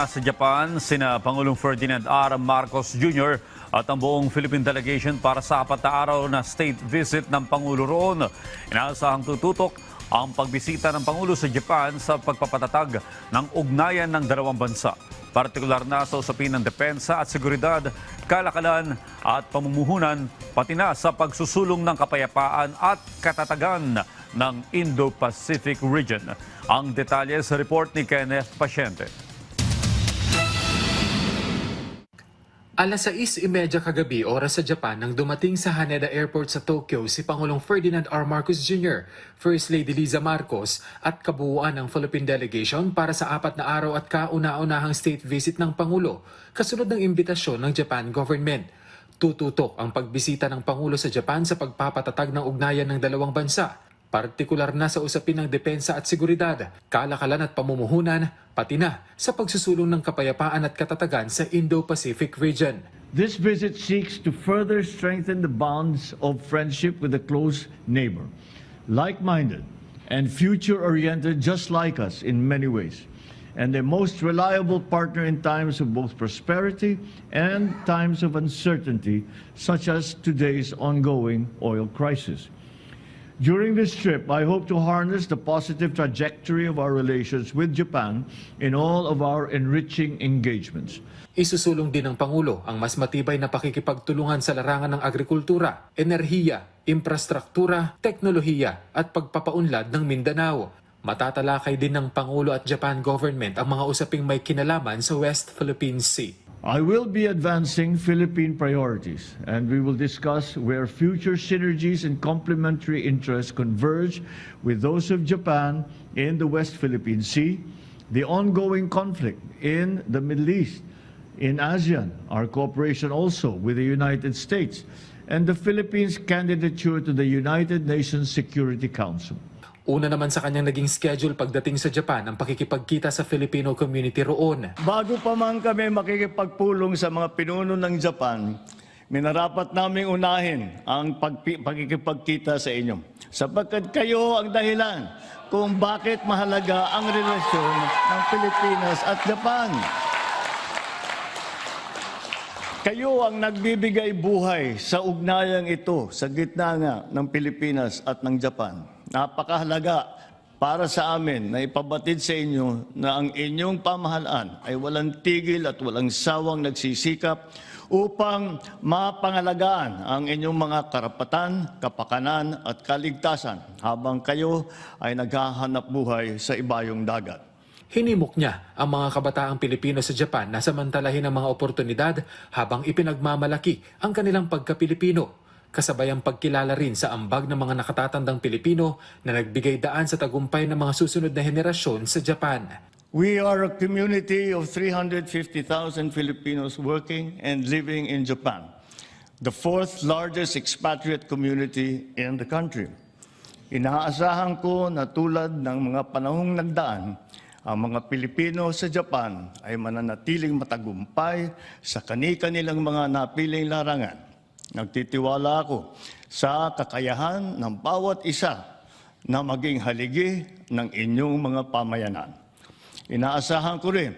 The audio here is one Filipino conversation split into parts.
na sa Japan sina Pangulong Ferdinand R. Marcos Jr. at ang buong Philippine delegation para sa 4 na araw na state visit ng Pangulo roon. Inaasahang tututok ang pagbisita ng Pangulo sa Japan sa pagpapatatag ng ugnayan ng dalawang bansa, partikular na sa usapin ng depensa at seguridad, kalakalan at pamumuhunan, pati na sa pagsusulong ng kapayapaan at katatagan ng Indo-Pacific region. Ang detalye sa report ni Kenneth Pasyente. Alas 6:30 kagabi oras sa Japan nang dumating sa Haneda Airport sa Tokyo si Pangulong Ferdinand R. Marcos Jr., First Lady Liza Marcos at kabuuan ng Philippine delegation para sa 4 na araw at kauna-unahang state visit ng Pangulo kasunod ng imbitasyon ng Japan government. Tututok ang pagbisita ng Pangulo sa Japan sa pagpapatatag ng ugnayan ng dalawang bansa, partikular na sa usapin ng depensa at seguridad, kalakalan at pamumuhunan, pati na sa pagsusulong ng kapayapaan at katatagan sa Indo-Pacific region. This visit seeks to further strengthen the bonds of friendship with a close neighbor, like-minded and future-oriented just like us in many ways, and the most reliable partner in times of both prosperity and times of uncertainty, such as today's ongoing oil crisis. During this trip, I hope to harness the positive trajectory of our relations with Japan in all of our enriching engagements. Isusulong din ng Pangulo ang mas matibay na pakikipagtulungan sa larangan ng agrikultura, enerhiya, infrastruktura, teknolohiya at pagpapaunlad ng Mindanao. Matatalakay din ng Pangulo at Japan government ang mga usaping may kinalaman sa West Philippine Sea. I will be advancing Philippine priorities, and we will discuss where future synergies and complementary interests converge with those of Japan in the West Philippine Sea, the ongoing conflict in the Middle East, in ASEAN, our cooperation also with the United States, and the Philippines' candidature to the United Nations Security Council. Una naman sa kanyang naging schedule pagdating sa Japan ang pakikipagkita sa Filipino community roon. Bago pa man kami makikipagpulong sa mga pinuno ng Japan, minarapat naming unahin ang pagkikipagkita sa inyo. Sapagkat kayo ang dahilan kung bakit mahalaga ang relasyon ng Pilipinas at Japan. Kayo ang nagbibigay buhay sa ugnayang ito sa gitna nga ng Pilipinas at ng Japan. Napakahalaga para sa amin na ipabatid sa inyo na ang inyong pamahalaan ay walang tigil at walang sawang nagsisikap upang mapangalagaan ang inyong mga karapatan, kapakanan at kaligtasan habang kayo ay naghahanap buhay sa ibayong dagat. Hinimok niya ang mga kabataang Pilipino sa Japan na samantalahin ang mga oportunidad habang ipinagmamalaki ang kanilang pagka-Pilipino. Kasabay ang pagkilala rin sa ambag ng mga nakatatandang Pilipino na nagbigay daan sa tagumpay ng mga susunod na henerasyon sa Japan. We are a community of 350,000 Filipinos working and living in Japan, the 4th largest expatriate community in the country. Inaasahan ko na tulad ng mga panahong nagdaan, ang mga Pilipino sa Japan ay mananatiling matagumpay sa kani-kanilang mga napiling larangan. Nagtitiwala ako sa kakayahan ng bawat isa na maging haligi ng inyong mga pamayanan. Inaasahan ko rin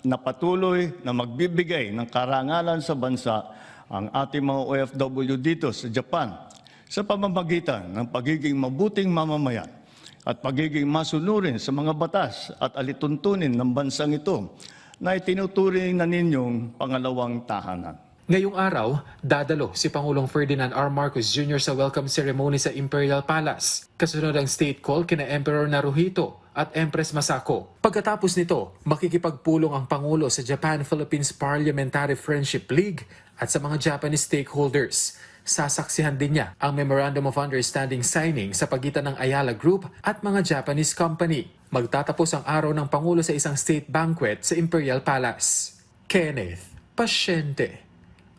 na patuloy na magbibigay ng karangalan sa bansa ang ating mga OFW dito sa Japan sa pamamagitan ng pagiging mabuting mamamayan at pagiging masunurin sa mga batas at alituntunin ng bansang ito na itinuturing na ninyong pangalawang tahanan. Ngayong araw, dadalo si Pangulong Ferdinand R. Marcos Jr. sa welcome ceremony sa Imperial Palace. Kasunod ang state call kina Emperor Naruhito at Empress Masako. Pagkatapos nito, makikipagpulong ang Pangulo sa Japan-Philippines Parliamentary Friendship League at sa mga Japanese stakeholders. Sasaksihan din niya ang Memorandum of Understanding signing sa pagitan ng Ayala Group at mga Japanese company. Magtatapos ang araw ng Pangulo sa isang state banquet sa Imperial Palace. Kenneth Pasyente.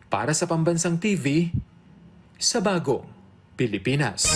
Para sa Pambansang TV, sa Bagong Pilipinas.